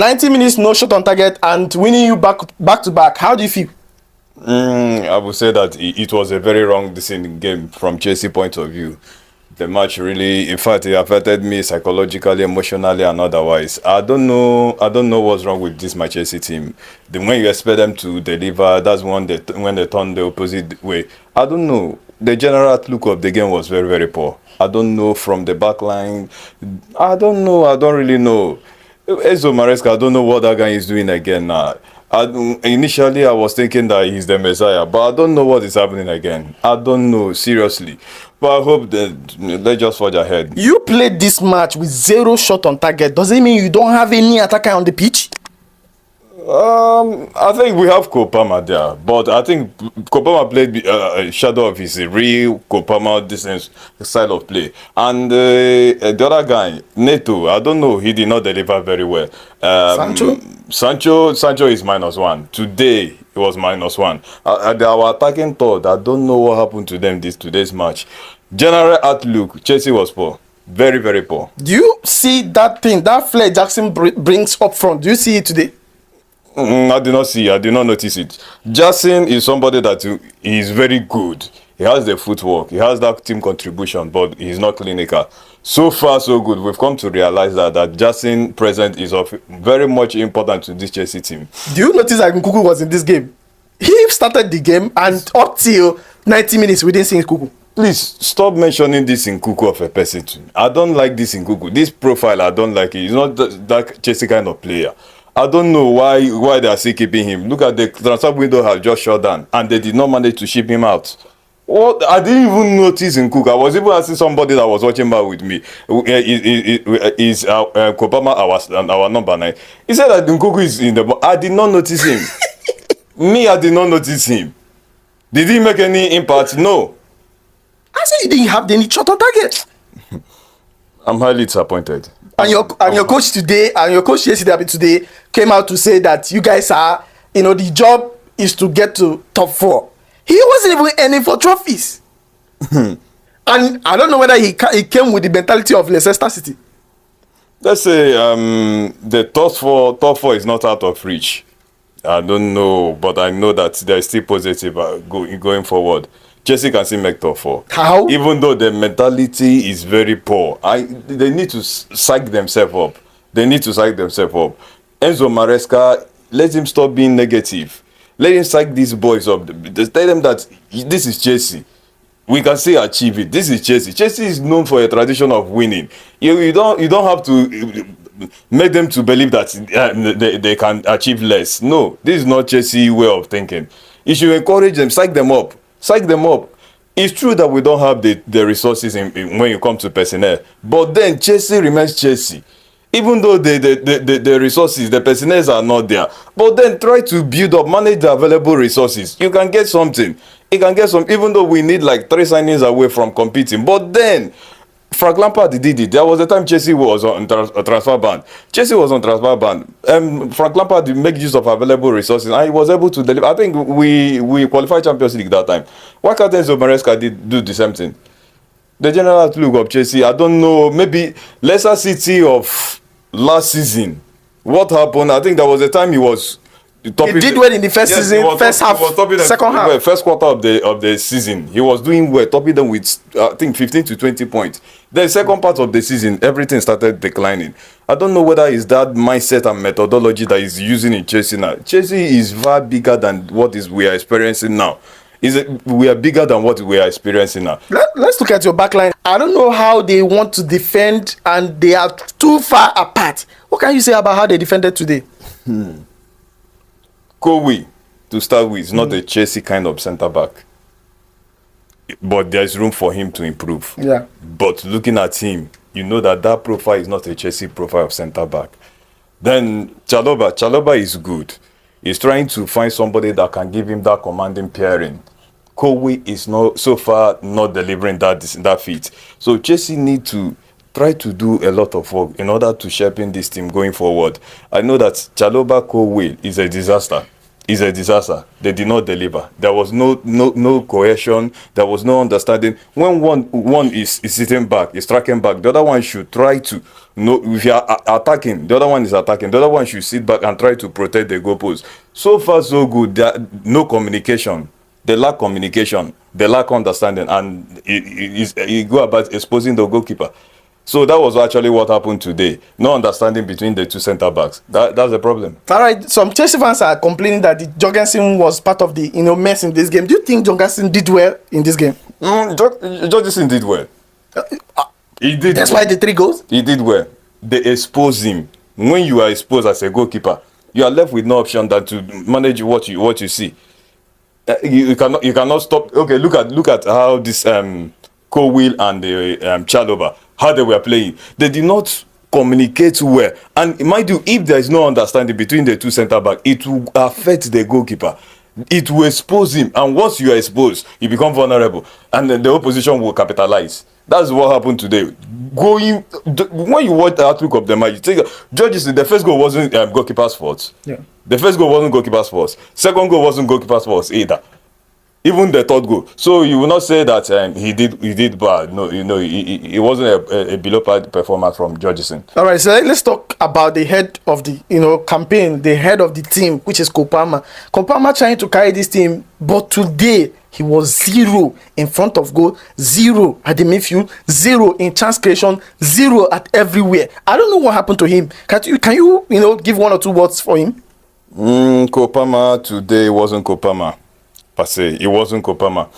90 minutes, no shot on target, and winning you back to back. How do you feel? I would say that it was a very wrong decision game from Chelsea point of view. The match really, in fact, it affected me psychologically, emotionally, and otherwise. I don't know what's wrong with this Manchester team. When you expect them to deliver, that's when they turn the opposite way. I don't know. The general look of the game was very, very poor. I don't know from the back line. I don't know. I don't really know. Enzo Maresca, I don't know what that guy is doing again now. Initially, I was thinking that he's the Messiah, but I don't know what is happening again. I don't know, seriously. But I hope that let's just forge ahead. You played this match with 0 shot on target. Does it mean you don't have any attacker on the pitch? I think we have Kopama there, but I think Kopama played a shadow of his real Kopama distance style of play. And the other guy, Neto, I don't know, he did not deliver very well. Sancho is -1. Today it was -1. Our attacking third, I don't know what happened to them today's match. General outlook, Chelsea was poor. Very, very poor. Do you see that thing that Flair Jackson brings up front? Do you see it today? I do not see. I do not notice it. Jackson is somebody that is very good. He has the footwork. He has that team contribution, but he's not clinical. So far, so good. We've come to realize that Jackson present is of very much important to this Chelsea team. Do you notice that Nkunku was in this game? He started the game, and up till 90 minutes, we didn't see Nkunku. Please stop mentioning this Nkunku of a person. I don't like this Nkunku. This profile, I don't like it. He's not that Chelsea kind of player. I don't know why they are still keeping him. Look at the transfer window has just shut down, and they did not manage to ship him out. What? I didn't even notice Nkunku. I was even asking somebody that was watching back with me. Is Kopama our number 9? He said that Nkunku is in the. I did not notice him. I did not notice him. Did he make any impact? No. I said you didn't have any shot on target. I'm highly disappointed. And your coach today and your coach yesterday came out to say that you guys are, the job is to get to top 4. He wasn't even aiming for trophies. And I don't know whether he came with the mentality of Leicester City. Let's say the top four is not out of reach. I don't know, but I know that they're still positive going forward. Chelsea can still make top 4. How? Even though the mentality is very poor. They need to psych themselves up. Enzo Maresca, let him stop being negative. Let him psych these boys up. Tell them that this is Chelsea. We can still achieve it. This is Chelsea. Chelsea is known for a tradition of winning. You don't have to make them to believe that they can achieve less. No, this is not Chelsea way of thinking. You should encourage them, psych them up. It's true that we don't have the resources when you come to personnel, but then Chelsea remains Chelsea. Even though the resources, the personnel are not there, but then try to build up, manage the available resources. You can get something. Even though we need like 3 signings away from competing, but then Frank Lampard did it. There was a time Chelsea was on transfer ban. Frank Lampard did make use of available resources, and he was able to deliver. I think we qualified Champions League that time. Why can't Enzo Maresca do the same thing? The general outlook of Chelsea, I don't know. Maybe Leicester City of last season. What happened? I think there was a time he was. He did well in the first season, second half. First quarter of the season, he was doing well, topping them with I think 15 to 20 points. Then second part of the season, everything started declining. I don't know whether it's that mindset and methodology that he's using in Chelsea now. Chelsea is far bigger than what we are experiencing now. We are bigger than what we are experiencing now. Let's look at your backline. I don't know how they want to defend, and they are too far apart. What can you say about how they defended today? Kowi, to start with, is not a Chelsea kind of centre-back. But there's room for him to improve. Yeah. But looking at him, you know that profile is not a Chelsea profile of centre-back. Then Chalobah is good. He's trying to find somebody that can give him that commanding pairing. Kowi is not so far not delivering that feat. So Chelsea need to try to do a lot of work in order to sharpen this team going forward. I know that Chalobah Kowi is a disaster. is a disaster. They did not deliver. There was no cohesion. There was no understanding. When one is sitting back, is tracking back, the other one should try to know if you are attacking. The other one is attacking. The other one should sit back and try to protect the goalpost. So far, so good. No communication. They lack communication. They lack understanding, and it go about exposing the goalkeeper. So that was actually what happened today. No understanding between the two centre backs. That's the problem. All right, some Chelsea fans are complaining that the Jorgensen was part of the mess in this game. Do you think Jorgensen did well in this game? Jorgensen did well. He did. That's why the 3 goals. He did well. They exposed him. When you are exposed as a goalkeeper, you are left with no option than to manage what you see. You cannot stop. Okay, look at how this Cowell and the Chalobah, how they were playing. They did not communicate well, and mind you, if there is no understanding between the two centre back, it will affect the goalkeeper. It will expose him, and once you are exposed, you become vulnerable, and then the opposition will capitalize. That's what happened today. When you watch the outlook of the match, you think Judges, the first goal wasn't goalkeeper's fault. Yeah. The first goal wasn't goalkeeper's fault. Second goal wasn't goalkeeper's fault either. Even the third goal. So you will not say that he did bad. No, it wasn't a below par performance from Jorgensen. All right, so let's talk about the head of the campaign, the head of the team, which is Kopama. Kopama trying to carry this team, but today he was 0 in front of goal, 0 at the midfield, 0 in chance creation, 0 at everywhere. I don't know what happened to him. Can you give 1 or 2 words for him? Kopama today wasn't Kopama. It wasn't Kopama.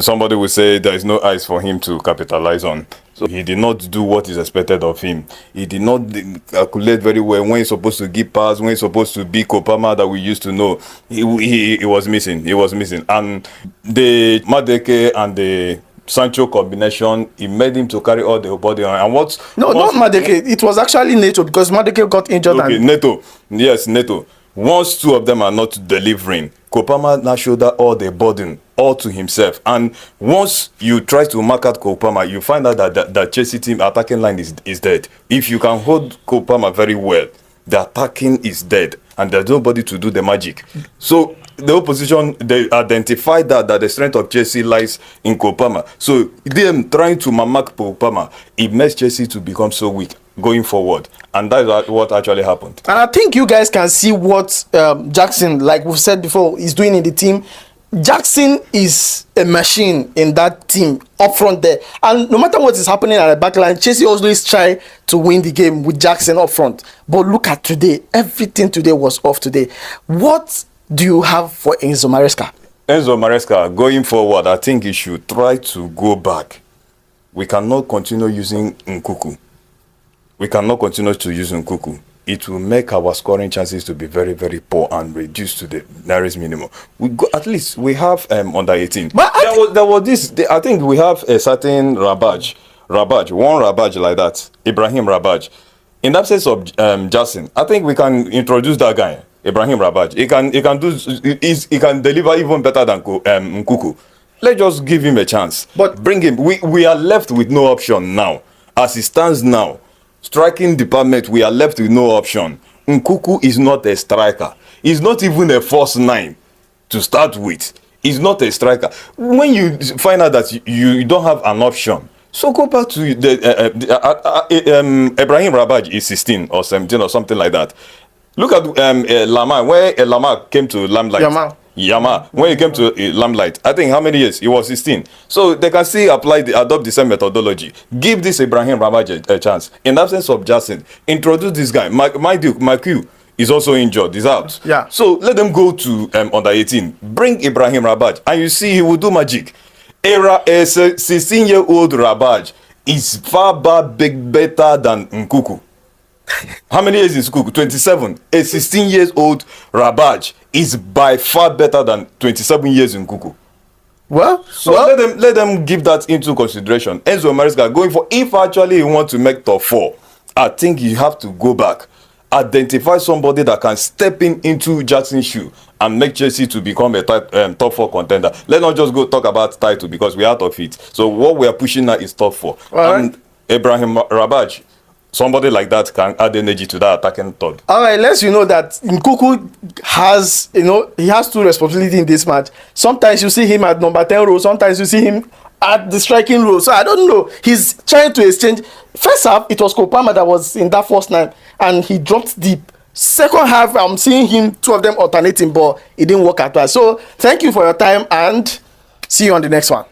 Somebody will say there is no eyes for him to capitalize on. So he did not do what is expected of him. He did not calculate very well when he's supposed to give pass, when he's supposed to be Kopama that we used to know. He was missing. He was missing. And the Madeke and the Sancho combination, it made him to carry all the body on. And not Madeke. It was actually Neto, because Madeke got injured. Okay, Neto. Yes, Neto. Once 2 of them are not delivering, Kopama now shoulder all the burden all to himself. And once you try to mark out Kopama, you find out that Chelsea team attacking line is dead. If you can hold Kopama very well, the attacking is dead, and there's nobody to do the magic. So the opposition, they identified that the strength of Chelsea lies in Kopama. So them trying to mark Kopama, it makes Chelsea to become so weak going forward, and that's what actually happened. And I think you guys can see what Jackson, like we've said before, is doing in the team. Jackson is a machine in that team up front there, and no matter what is happening at the back line, Chelsea always try to win the game with Jackson up front. But look at today, everything today was off today. What do you have for Enzo Maresca? Enzo Maresca, going forward, I think he should try to go back. We cannot continue using Nkunku. We cannot continue to use Nkunku. It will make our scoring chances to be very, very poor and reduced to the nearest minimum. At least we have under 18. But there was this. I think we have a certain Rabaj, one Rabaj like that, Ibrahim Rabaj. In the absence of Jackson, I think we can introduce that guy, Ibrahim Rabaj. He can deliver even better than Nkunku. Let's just give him a chance. But bring him. We are left with no option now. As it stands now, striking department, we are left with no option. Nkunku is not a striker. He's not even a false 9 to start with. He's not a striker. When you find out that you don't have an option, so go back to Ibrahim Rabaj is 16 or 17 or something like that. Look at Lama. When Lama came to Limelight. Yama, when he came to Limelight, I think how many years? He was 16. So they can still adopt the same methodology. Give this Ibrahim Rabaj a chance. In the absence of Jackson, introduce this guy. Marc Guiu is also injured. He's out. Yeah. So let them go to under 18. Bring Ibrahim Rabaj, and you see he will do magic. A 16-year-old Rabaj is far better than Nkunku. How many years is Nkunku? 27. A 16-year-old Rabaj is by far better than 27 years in Nkunku. Let them give that into consideration. Enzo Maresca going for, if actually you want to make top 4, I think you have to go back, identify somebody that can step into Jackson's shoe and make Chelsea to become a top 4 contender. Let's not just go talk about title because we're out of it. So what we are pushing now is top 4. And Ibrahim Rabaj, somebody like that can add energy to that attacking third. All right, let's you know that Nkunku has, he has two responsibilities in this match. Sometimes you see him at number 10 role, sometimes you see him at the striking role. So I don't know. He's trying to exchange. First half, it was Kopama that was in that first line, and he dropped deep. Second half, I'm seeing him, two of them alternating, but it didn't work at all. So thank you for your time, and see you on the next one.